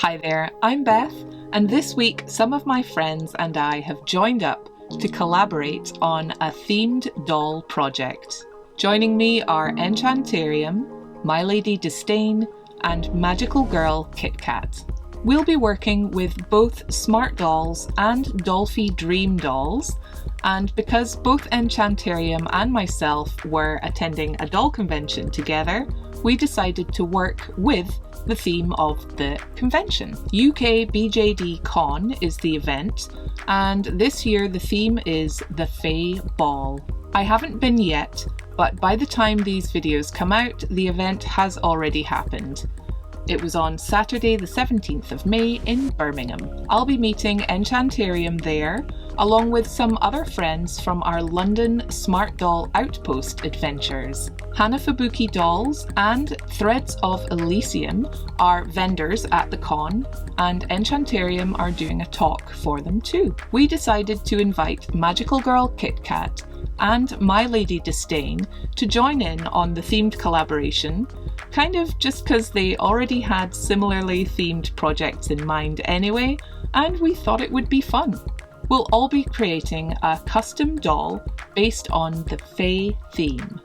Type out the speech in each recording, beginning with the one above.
Hi there, I'm Beth, and this week some of my friends and I have joined up to collaborate on a themed doll project. Joining me are Enchantarium, My Lady Disdain, and Magical Girl Kit Kat. We'll be working with both Smart Dolls and Dolphy Dream Dolls, and because both Enchantarium and myself were attending a doll convention together, we decided to work with the theme of the convention. UK BJD Con is the event, and this year the theme is the FAE Ball. I haven't been yet, but by the time these videos come out, the event has already happened. It was on Saturday the 17th of May in Birmingham. I'll be meeting Enchantarium there, along with some other friends from our London Smart Doll Outpost adventures. Hanafubuki Dolls and Threads of Elysium are vendors at the con, and Enchantarium are doing a talk for them too. We decided to invite Magical Girl Kit Kat and My Lady Disdain to join in on the themed collaboration, kind of just because they already had similarly themed projects in mind anyway, and we thought it would be fun. We'll all be creating a custom doll based on the FAE theme.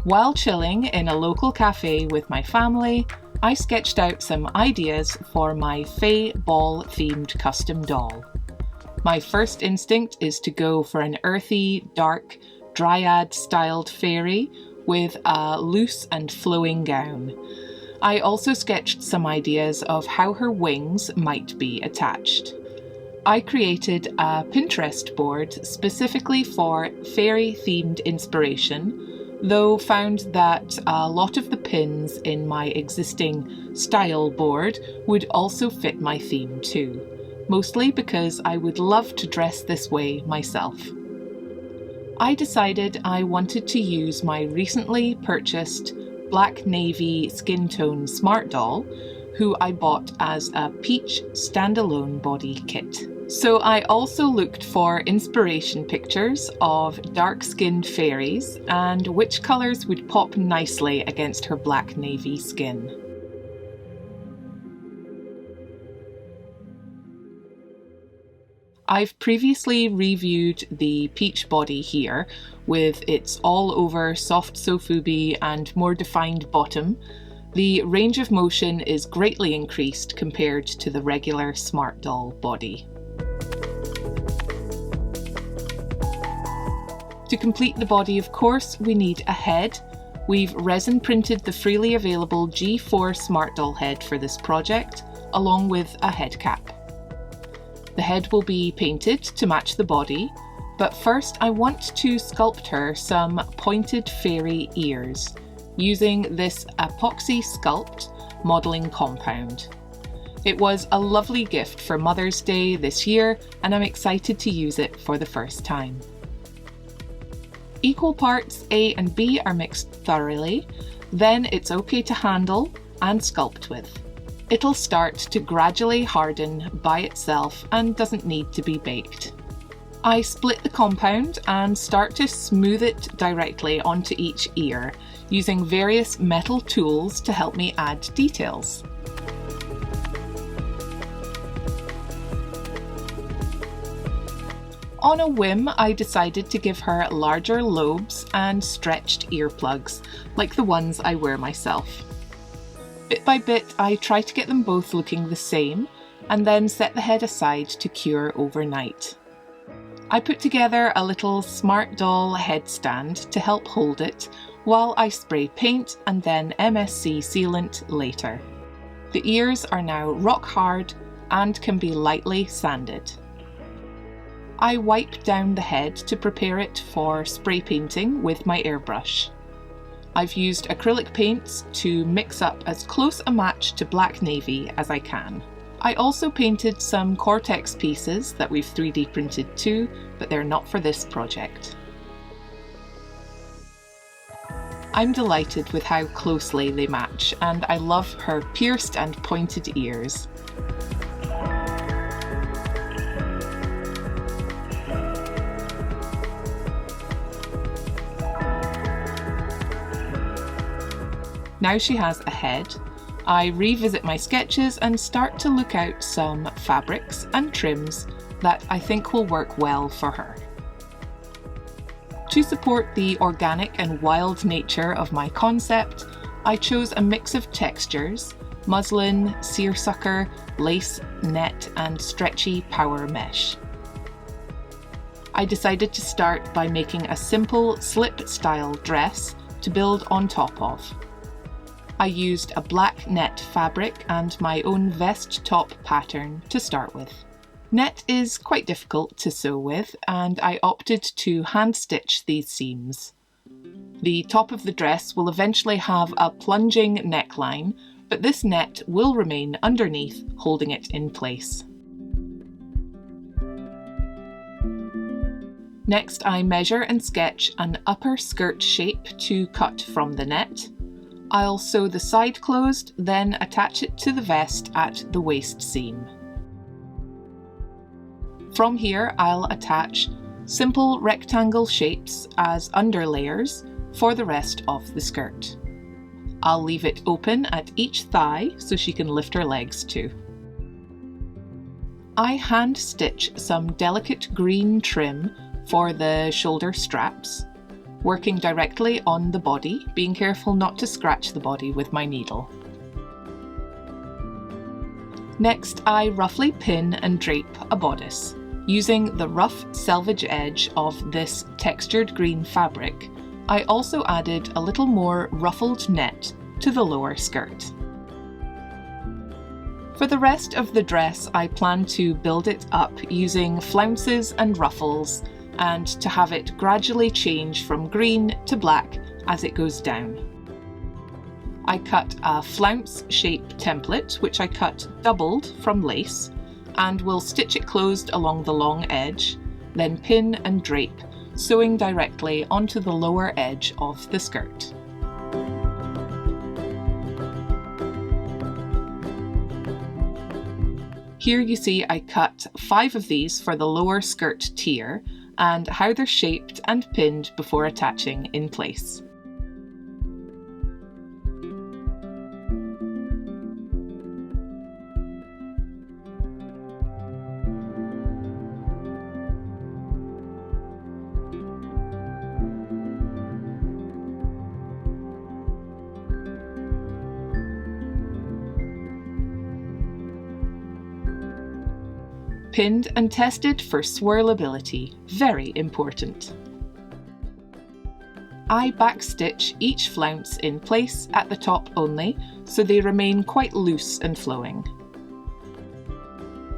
While chilling in a local cafe with my family, I sketched out some ideas for my FAE ball themed custom doll. My first instinct is to go for an earthy, dark, dryad styled fairy with a loose and flowing gown. I also sketched some ideas of how her wings might be attached. I created a Pinterest board specifically for fairy-themed inspiration, though found that a lot of the pins in my existing style board would also fit my theme too, mostly because I would love to dress this way myself. I decided I wanted to use my recently purchased black navy skin tone smart doll, who I bought as a peach standalone body kit. So I also looked for inspiration pictures of dark-skinned fairies and which colours would pop nicely against her black navy skin. I've previously reviewed the peach body here with its all-over soft sofubi and more defined bottom. The range of motion is greatly increased compared to the regular Smart Doll body. To complete the body, of course, we need a head. We've resin printed the freely available G4 Smart Doll head for this project, along with a head cap. The head will be painted to match the body, but first I want to sculpt her some pointed fairy ears using this epoxy sculpt modelling compound. It was a lovely gift for Mother's Day this year, and I'm excited to use it for the first time. Equal parts A and B are mixed thoroughly, then it's okay to handle and sculpt with. It'll start to gradually harden by itself and doesn't need to be baked. I split the compound and start to smooth it directly onto each ear, using various metal tools to help me add details. On a whim, I decided to give her larger lobes and stretched earplugs, like the ones I wear myself. Bit by bit, I try to get them both looking the same, and then set the head aside to cure overnight. I put together a little Smart Doll headstand to help hold it, while I spray paint and then MSC sealant later. The ears are now rock hard and can be lightly sanded. I wipe down the head to prepare it for spray painting with my airbrush. I've used acrylic paints to mix up as close a match to black navy as I can. I also painted some Cortex pieces that we've 3D printed too, but they're not for this project. I'm delighted with how closely they match, and I love her pierced and pointed ears. Now she has a head, I revisit my sketches and start to look out some fabrics and trims that I think will work well for her. To support the organic and wild nature of my concept, I chose a mix of textures: muslin, seersucker, lace, net, and stretchy power mesh. I decided to start by making a simple slip-style dress to build on top of. I used a black net fabric and my own vest top pattern to start with. Net is quite difficult to sew with, and I opted to hand stitch these seams. The top of the dress will eventually have a plunging neckline, but this net will remain underneath, holding it in place. Next, I measure and sketch an upper skirt shape to cut from the net. I'll sew the side closed, then attach it to the vest at the waist seam. From here, I'll attach simple rectangle shapes as underlayers for the rest of the skirt. I'll leave it open at each thigh so she can lift her legs too. I hand stitch some delicate green trim for the shoulder straps, working directly on the body, being careful not to scratch the body with my needle. Next, I roughly pin and drape a bodice. Using the rough selvage edge of this textured green fabric, I also added a little more ruffled net to the lower skirt. For the rest of the dress, I plan to build it up using flounces and ruffles, and to have it gradually change from green to black as it goes down. I cut a flounce shape template, which I cut doubled from lace, and will stitch it closed along the long edge, then pin and drape, sewing directly onto the lower edge of the skirt. Here you see I cut 5 of these for the lower skirt tier, and how they're shaped and pinned before attaching in place. Pinned and tested for swirlability, very important. I backstitch each flounce in place at the top only, so they remain quite loose and flowing.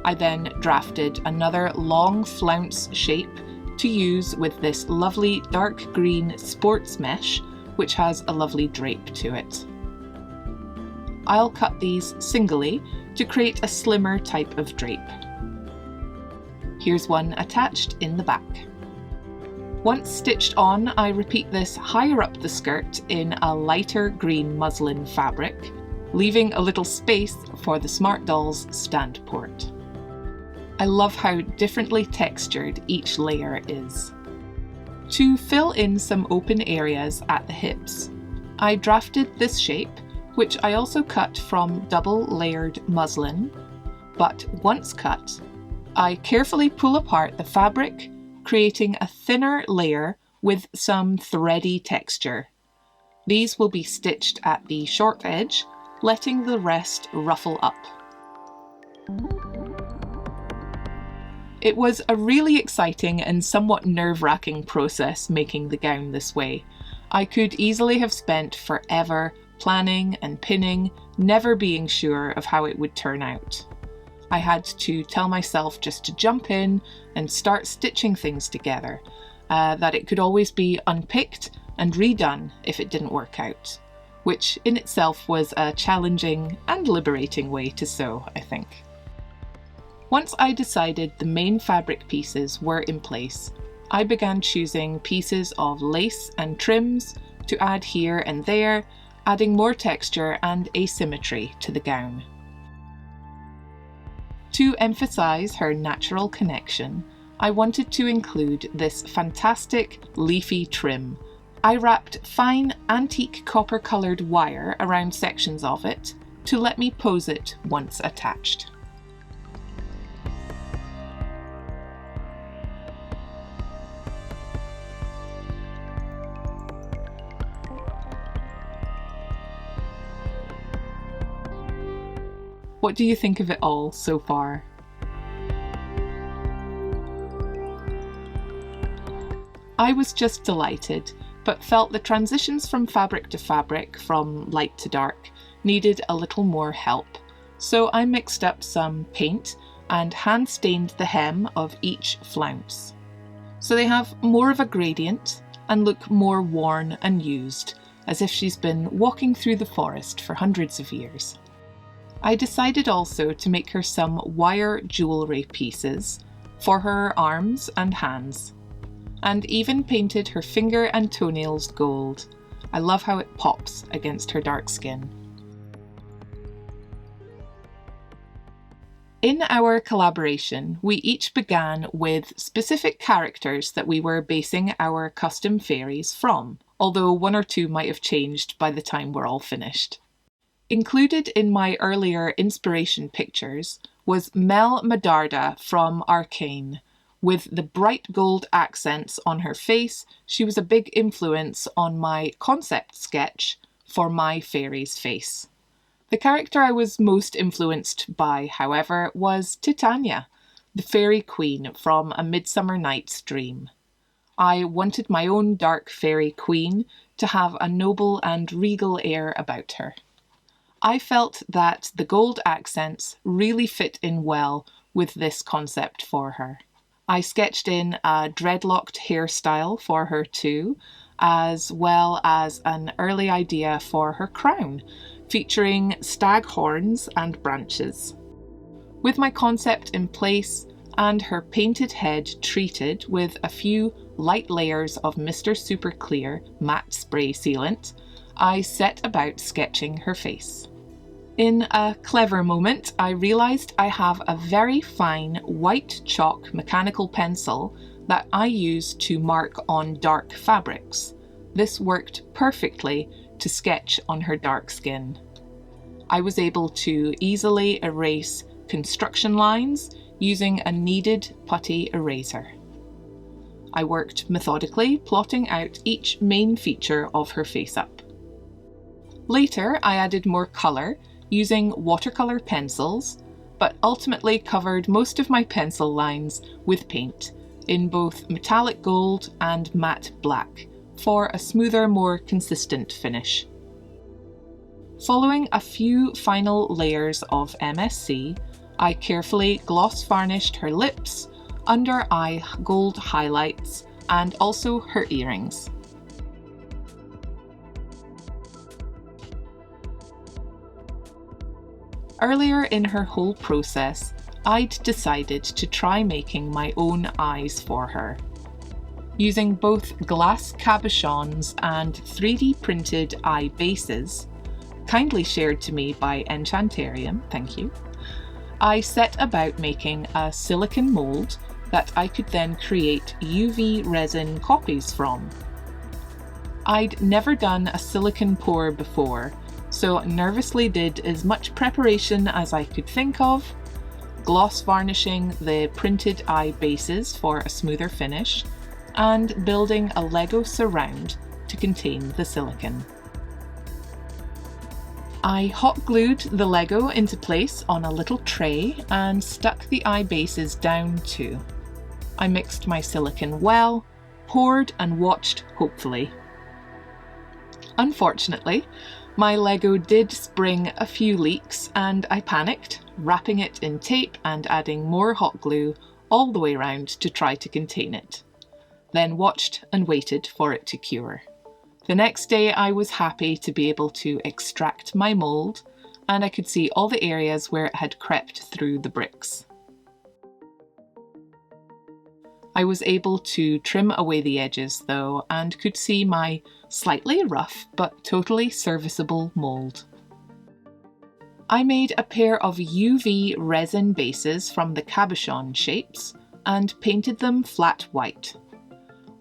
I then drafted another long flounce shape to use with this lovely dark green sports mesh, which has a lovely drape to it. I'll cut these singly to create a slimmer type of drape. Here's one attached in the back. Once stitched on, I repeat this higher up the skirt in a lighter green muslin fabric, leaving a little space for the Smart Doll's stand port. I love how differently textured each layer is. To fill in some open areas at the hips, I drafted this shape, which I also cut from double layered muslin, but once cut, I carefully pull apart the fabric, creating a thinner layer with some thready texture. These will be stitched at the short edge, letting the rest ruffle up. It was a really exciting and somewhat nerve-wracking process making the gown this way. I could easily have spent forever planning and pinning, never being sure of how it would turn out. I had to tell myself just to jump in and start stitching things together, that it could always be unpicked and redone if it didn't work out, which in itself was a challenging and liberating way to sew, I think. Once I decided the main fabric pieces were in place, I began choosing pieces of lace and trims to add here and there, adding more texture and asymmetry to the gown. To emphasize her natural connection, I wanted to include this fantastic leafy trim. I wrapped fine antique copper-coloured wire around sections of it, to let me pose it once attached. What do you think of it all so far? I was just delighted, but felt the transitions from fabric to fabric, from light to dark, needed a little more help. So I mixed up some paint and hand stained the hem of each flounce, so they have more of a gradient and look more worn and used, as if she's been walking through the forest for hundreds of years. I decided also to make her some wire jewellery pieces for her arms and hands, and even painted her finger and toenails gold. I love how it pops against her dark skin. In our collaboration, we each began with specific characters that we were basing our custom fairies from, although one or two might have changed by the time we're all finished. Included in my earlier inspiration pictures was Mel Medarda from Arcane. With the bright gold accents on her face, she was a big influence on my concept sketch for my fairy's face. The character I was most influenced by, however, was Titania, the fairy queen from A Midsummer Night's Dream. I wanted my own dark fairy queen to have a noble and regal air about her. I felt that the gold accents really fit in well with this concept for her. I sketched in a dreadlocked hairstyle for her too, as well as an early idea for her crown, featuring stag horns and branches. With my concept in place and her painted head treated with a few light layers of Mr. Super Clear matte spray sealant, I set about sketching her face. In a clever moment, I realised I have a very fine white chalk mechanical pencil that I use to mark on dark fabrics. This worked perfectly to sketch on her dark skin. I was able to easily erase construction lines using a kneaded putty eraser. I worked methodically, plotting out each main feature of her face-up. Later, I added more colour using watercolour pencils, but ultimately covered most of my pencil lines with paint in both metallic gold and matte black for a smoother, more consistent finish. Following a few final layers of MSC, I carefully gloss varnished her lips, under eye gold highlights, and also her earrings. Earlier in her whole process, I'd decided to try making my own eyes for her. Using both glass cabochons and 3D printed eye bases, kindly shared to me by Enchantarium, thank you, I set about making a silicone mould that I could then create UV resin copies from. I'd never done a silicone pour before, so nervously did as much preparation as I could think of, gloss varnishing the printed eye bases for a smoother finish, and building a Lego surround to contain the silicone. I hot glued the Lego into place on a little tray and stuck the eye bases down too. I mixed my silicone well, poured and watched hopefully. Unfortunately, my Lego did spring a few leaks and I panicked, wrapping it in tape and adding more hot glue all the way around to try to contain it. Then watched and waited for it to cure. The next day I was happy to be able to extract my mould, and I could see all the areas where it had crept through the bricks. I was able to trim away the edges though, and could see my slightly rough but totally serviceable mould. I made a pair of UV resin bases from the cabochon shapes and painted them flat white.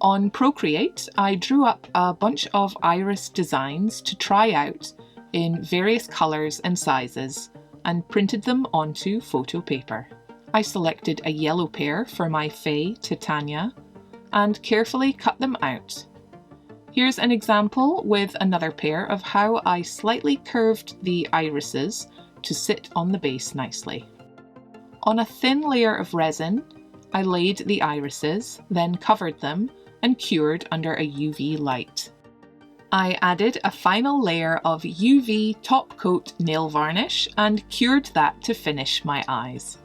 On Procreate, I drew up a bunch of iris designs to try out in various colours and sizes and printed them onto photo paper. I selected a yellow pair for my FAE Titania and carefully cut them out. Here's an example with another pair of how I slightly curved the irises to sit on the base nicely. On a thin layer of resin, I laid the irises, then covered them and cured under a UV light. I added a final layer of UV top coat nail varnish and cured that to finish my eyes.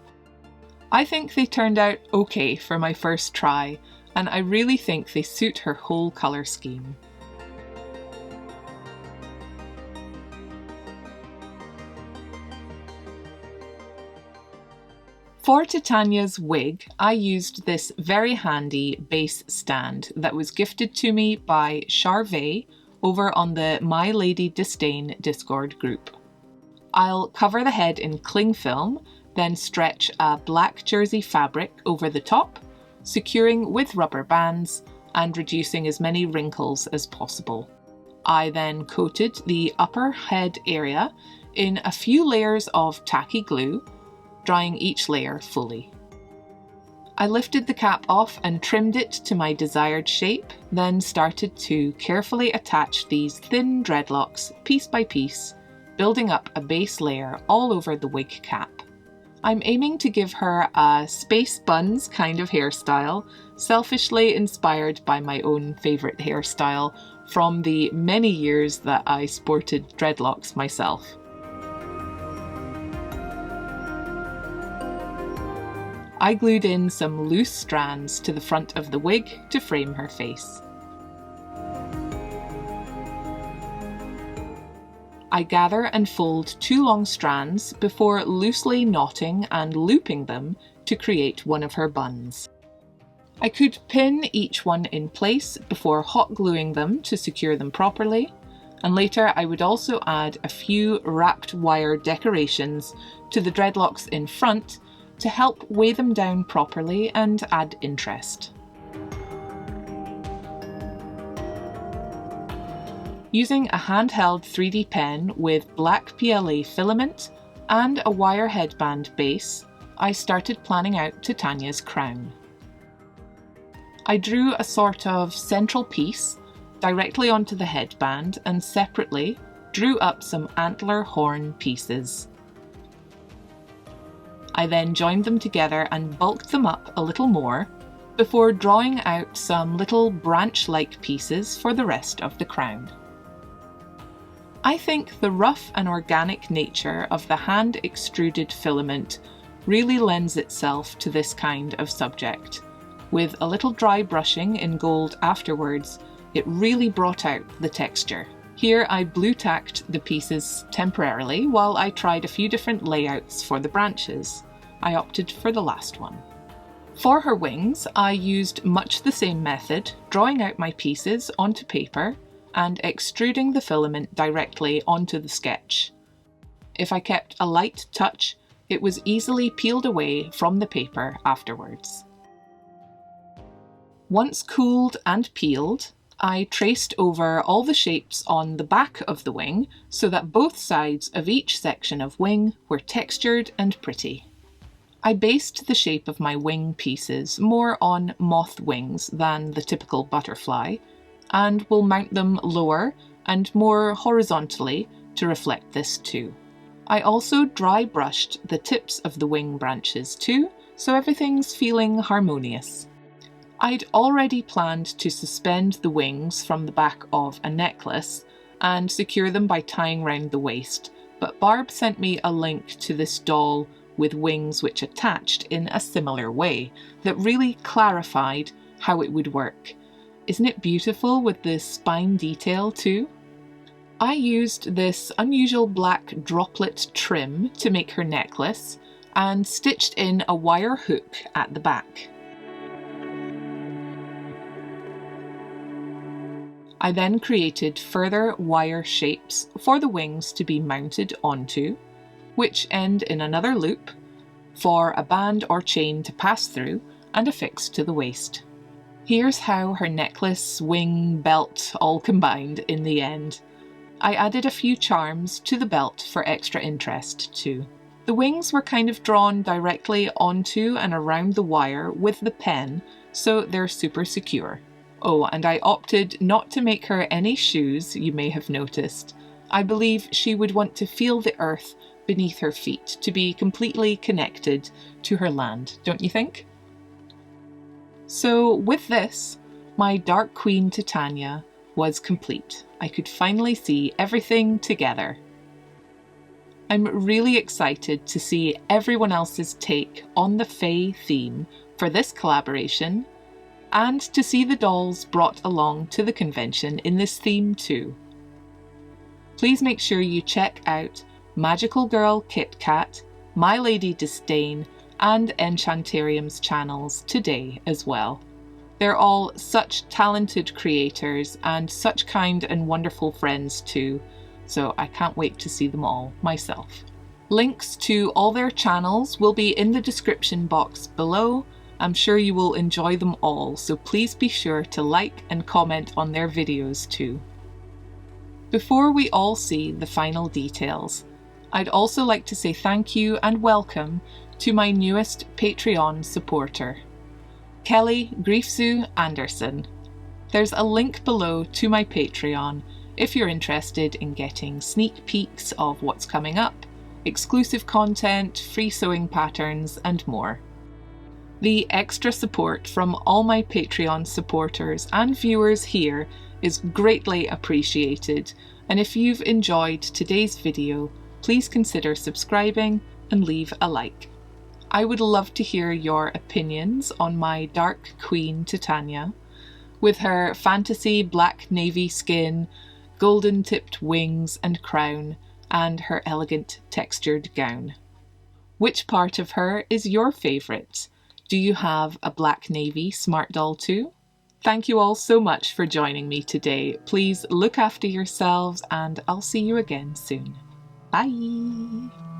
I think they turned out okay for my first try, and I really think they suit her whole colour scheme. For Titania's wig, I used this very handy base stand that was gifted to me by Charvet over on the My Lady Disdain Discord group. I'll cover the head in cling film, then stretch a black jersey fabric over the top, securing with rubber bands and reducing as many wrinkles as possible. I then coated the upper head area in a few layers of tacky glue, drying each layer fully. I lifted the cap off and trimmed it to my desired shape, then started to carefully attach these thin dreadlocks piece by piece, building up a base layer all over the wig cap. I'm aiming to give her a space buns kind of hairstyle, selfishly inspired by my own favourite hairstyle from the many years that I sported dreadlocks myself. I glued in some loose strands to the front of the wig to frame her face. I gather and fold 2 long strands before loosely knotting and looping them to create one of her buns. I could pin each one in place before hot gluing them to secure them properly, and later I would also add a few wrapped wire decorations to the dreadlocks in front to help weigh them down properly and add interest. Using a handheld 3D pen with black PLA filament and a wire headband base, I started planning out Titania's crown. I drew a sort of central piece directly onto the headband and separately drew up some antler horn pieces. I then joined them together and bulked them up a little more before drawing out some little branch-like pieces for the rest of the crown. I think the rough and organic nature of the hand-extruded filament really lends itself to this kind of subject. With a little dry brushing in gold afterwards, it really brought out the texture. Here I blue tacked the pieces temporarily while I tried a few different layouts for the branches. I opted for the last one. For her wings, I used much the same method, drawing out my pieces onto paper and extruding the filament directly onto the sketch. If I kept a light touch, it was easily peeled away from the paper afterwards. Once cooled and peeled, I traced over all the shapes on the back of the wing so that both sides of each section of wing were textured and pretty. I based the shape of my wing pieces more on moth wings than the typical butterfly, and will mount them lower and more horizontally to reflect this too. I also dry brushed the tips of the wing branches too, so everything's feeling harmonious. I'd already planned to suspend the wings from the back of a necklace and secure them by tying round the waist, but Barb sent me a link to this doll with wings which attached in a similar way that really clarified how it would work. Isn't it beautiful with the spine detail too? I used this unusual black droplet trim to make her necklace and stitched in a wire hook at the back. I then created further wire shapes for the wings to be mounted onto, which end in another loop for a band or chain to pass through and affix to the waist. Here's how her necklace, wing, belt all combined in the end. I added a few charms to the belt for extra interest too. The wings were kind of drawn directly onto and around the wire with the pen, so they're super secure. Oh, and I opted not to make her any shoes, you may have noticed. I believe she would want to feel the earth beneath her feet to be completely connected to her land, don't you think? So with this, my Dark Queen Titania was complete. I could finally see everything together. I'm really excited to see everyone else's take on the FAE theme for this collaboration, and to see the dolls brought along to the convention in this theme too. Please make sure you check out Magical Girl Kit Kat, My Lady Disdain, and Enchantarium's channels today as well. They're all such talented creators and such kind and wonderful friends too, so I can't wait to see them all myself. Links to all their channels will be in the description box below. I'm sure you will enjoy them all, so please be sure to like and comment on their videos too. Before we all see the final details, I'd also like to say thank you and welcome to my newest Patreon supporter, Kelly Griefsu Anderson. There's a link below to my Patreon if you're interested in getting sneak peeks of what's coming up, exclusive content, free sewing patterns, and more. The extra support from all my Patreon supporters and viewers here is greatly appreciated, and if you've enjoyed today's video, please consider subscribing and leave a like. I would love to hear your opinions on my Dark Queen Titania, with her fantasy black navy skin, golden tipped wings and crown, and her elegant textured gown. Which part of her is your favourite? Do you have a black navy smart doll too? Thank you all so much for joining me today. Please look after yourselves and I'll see you again soon. Bye!